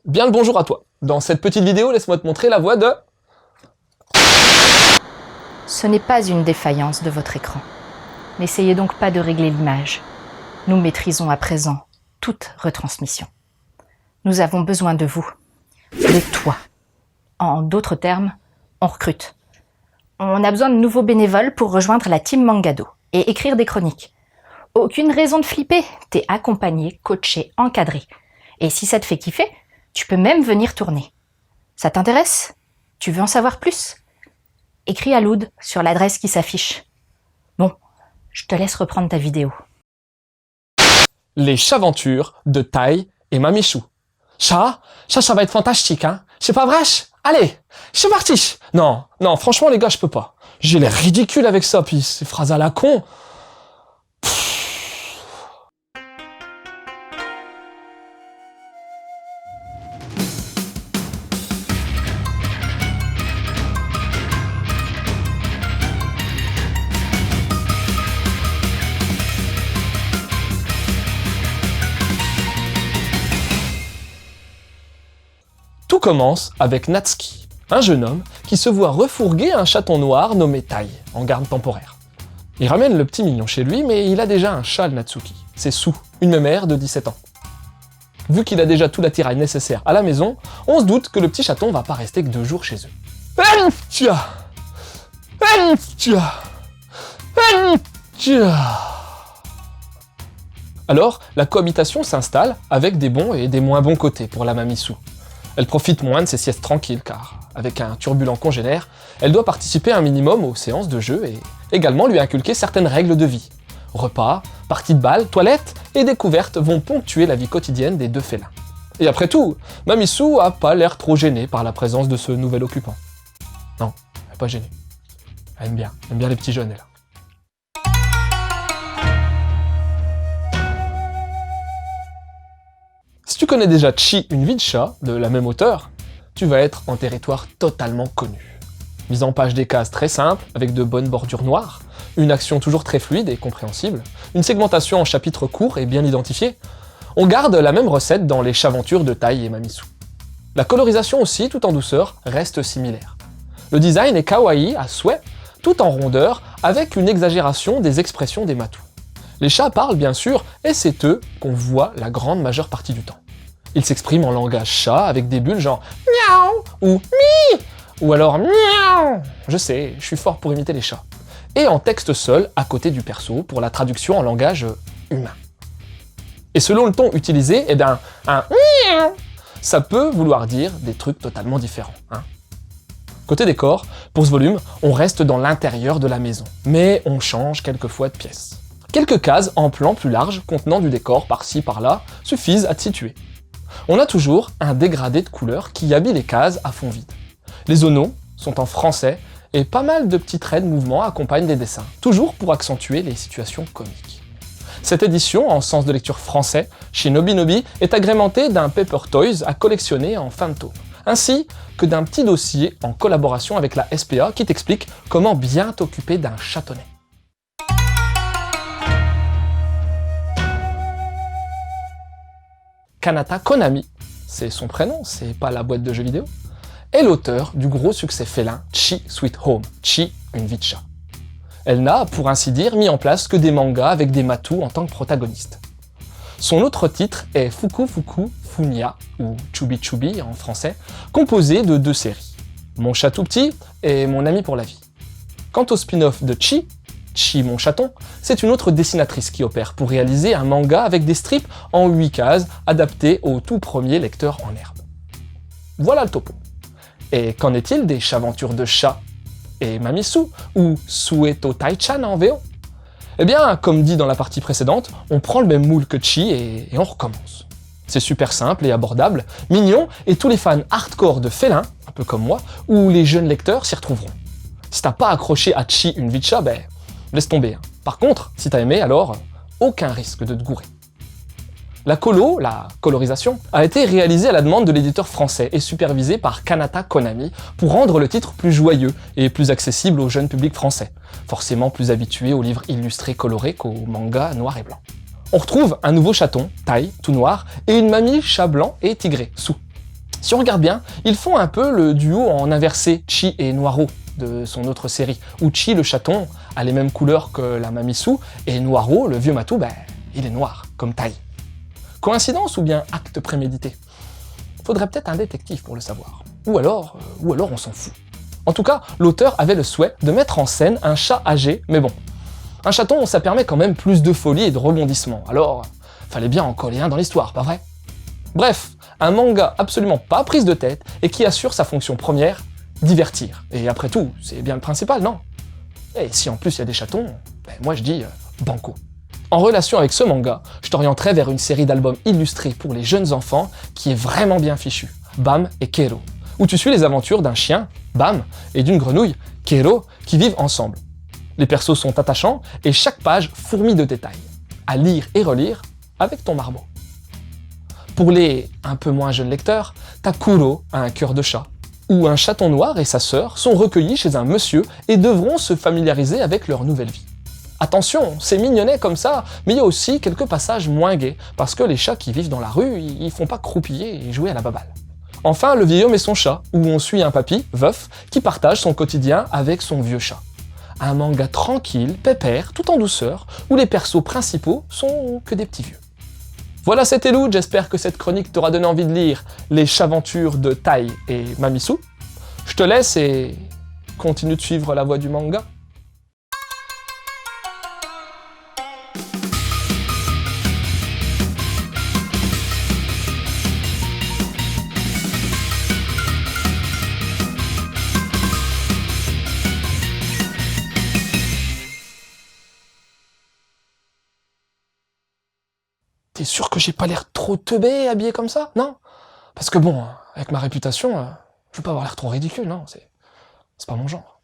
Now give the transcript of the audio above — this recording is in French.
Bien le bonjour à toi. Dans cette petite vidéo, laisse-moi te montrer la voix de... Ce n'est pas une défaillance de votre écran. N'essayez donc pas de régler l'image. Nous maîtrisons à présent toute retransmission. Nous avons besoin de vous, de toi. En d'autres termes, on recrute. On a besoin de nouveaux bénévoles pour rejoindre la team Mangado et écrire des chroniques. Aucune raison de flipper, t'es accompagné, coaché, encadré. Et si ça te fait kiffer, tu peux même venir tourner. Ça t'intéresse? Tu veux en savoir plus? Écris à Loud sur l'adresse qui s'affiche. Bon, je te laisse reprendre ta vidéo. Les chaventures de Tai et Mamichou. Ça va être fantastique, hein? C'est pas vrai? Allez, c'est parti! Non, franchement les gars, je peux pas. J'ai l'air ridicule avec ça, puis ces phrases à la con. Tout commence avec Natsuki, un jeune homme qui se voit refourguer un chaton noir nommé Tai, en garde temporaire. Il ramène le petit mignon chez lui, mais il a déjà un chat, le Natsuki. C'est Su, une mémère de 17 ans. Vu qu'il a déjà tout l'attirail nécessaire à la maison, on se doute que le petit chaton va pas rester que 2 jours chez eux. Alors, la cohabitation s'installe avec des bons et des moins bons côtés pour la mamie Su. Elle profite moins de ses siestes tranquilles car, avec un turbulent congénère, elle doit participer un minimum aux séances de jeu et également lui inculquer certaines règles de vie. Repas, parties de balle, toilettes et découvertes vont ponctuer la vie quotidienne des 2 félins. Et après tout, Mamie Su a pas l'air trop gênée par la présence de ce nouvel occupant. Non, elle est pas gênée. Elle aime bien les petits jeunes, elle. Si tu connais déjà Chi, une vie de chat, de la même auteur, tu vas être en territoire totalement connu. Mise en page des cases très simples, avec de bonnes bordures noires, une action toujours très fluide et compréhensible, une segmentation en chapitres courts et bien identifiés, on garde la même recette dans les chaventures de Tai et Mamichou. La colorisation aussi, tout en douceur, reste similaire. Le design est kawaii à souhait, tout en rondeur, avec une exagération des expressions des matous. Les chats parlent bien sûr, et c'est eux qu'on voit la grande majeure partie du temps. Ils s'expriment en langage chat avec des bulles genre miaou ou mi ou alors miaou. Je sais, je suis fort pour imiter les chats. Et en texte seul à côté du perso pour la traduction en langage humain. Et selon le ton utilisé, un miaou, ça peut vouloir dire des trucs totalement différents. Hein. Côté décor, pour ce volume, on reste dans l'intérieur de la maison, mais on change quelquefois de pièce. Quelques cases en plan plus large contenant du décor par-ci par-là suffisent à te situer. On a toujours un dégradé de couleurs qui habille les cases à fond vide. Les onoms sont en français et pas mal de petits traits de mouvement accompagnent des dessins, toujours pour accentuer les situations comiques. Cette édition, en sens de lecture français, chez Nobinobi, est agrémentée d'un Paper Toys à collectionner en fin de tome, ainsi que d'un petit dossier en collaboration avec la SPA qui t'explique comment bien t'occuper d'un chatonnet. Kanata Konami, c'est son prénom, c'est pas la boîte de jeux vidéo, est l'auteur du gros succès félin Chi Sweet Home, Chi, une vie de chat. Elle n'a, pour ainsi dire, mis en place que des mangas avec des matous en tant que protagonistes. Son autre titre est Fuku Fuku Funya, ou Chubi Chubi en français, composé de 2 séries, Mon chat tout petit et Mon ami pour la vie. Quant au spin-off de Chi, Chi mon chaton, c'est une autre dessinatrice qui opère pour réaliser un manga avec des strips en 8 cases adaptés au tout premier lecteur en herbe. Voilà le topo. Et qu'en est-il des chaventures de chat et Mamichou, ou Sueto Tai-chan en VO? Eh bien, comme dit dans la partie précédente, on prend le même moule que Chi et on recommence. C'est super simple et abordable, mignon, et tous les fans hardcore de félins, un peu comme moi, ou les jeunes lecteurs s'y retrouveront. Si t'as pas accroché à Chi une vie de chat, laisse tomber. Hein. Par contre, si t'as aimé, alors aucun risque de te gourer. La colorisation, a été réalisée à la demande de l'éditeur français et supervisée par Kanata Konami pour rendre le titre plus joyeux et plus accessible au jeune public français, forcément plus habitué aux livres illustrés colorés qu'aux mangas noir et blanc. On retrouve un nouveau chaton, Tai, tout noir, et une mamie chat blanc et tigré, Su. Si on regarde bien, ils font un peu le duo en inversé Chi et Noiro de son autre série, où Chi le chaton a les mêmes couleurs que la Mamisu, et Noiro, le vieux matou, il est noir, comme Tai. Coïncidence ou bien acte prémédité? Faudrait peut-être un détective pour le savoir. Ou alors on s'en fout. En tout cas, l'auteur avait le souhait de mettre en scène un chat âgé, mais bon. Un chaton, ça permet quand même plus de folie et de rebondissement, alors fallait bien en coller un dans l'histoire, pas vrai? Bref, un manga absolument pas prise de tête et qui assure sa fonction première, divertir. Et après tout, c'est bien le principal, non? Et si en plus il y a des chatons, moi je dis banco. En relation avec ce manga, je t'orienterai vers une série d'albums illustrés pour les jeunes enfants qui est vraiment bien fichue, Bam et Kero, où tu suis les aventures d'un chien, Bam, et d'une grenouille, Kero, qui vivent ensemble. Les persos sont attachants et chaque page fourmille de détails. À lire et relire avec ton marmot. Pour les un peu moins jeunes lecteurs, t'as Kuro a un cœur de chat, où un chaton noir et sa sœur sont recueillis chez un monsieur et devront se familiariser avec leur nouvelle vie. Attention, c'est mignonnet comme ça, mais il y a aussi quelques passages moins gais, parce que les chats qui vivent dans la rue, ils font pas croupiller et jouer à la baballe. Enfin, Le vieil homme et son chat, où on suit un papy, veuf, qui partage son quotidien avec son vieux chat. Un manga tranquille, pépère, tout en douceur, où les persos principaux sont que des petits vieux. Voilà, c'était Lou, j'espère que cette chronique t'aura donné envie de lire les chaventures de Tai et Mamisu. Je te laisse et continue de suivre la voie du manga. T'es sûr que j'ai pas l'air trop teubé, habillé comme ça? Non? Parce que bon, avec ma réputation, je veux pas avoir l'air trop ridicule, non? C'est pas mon genre.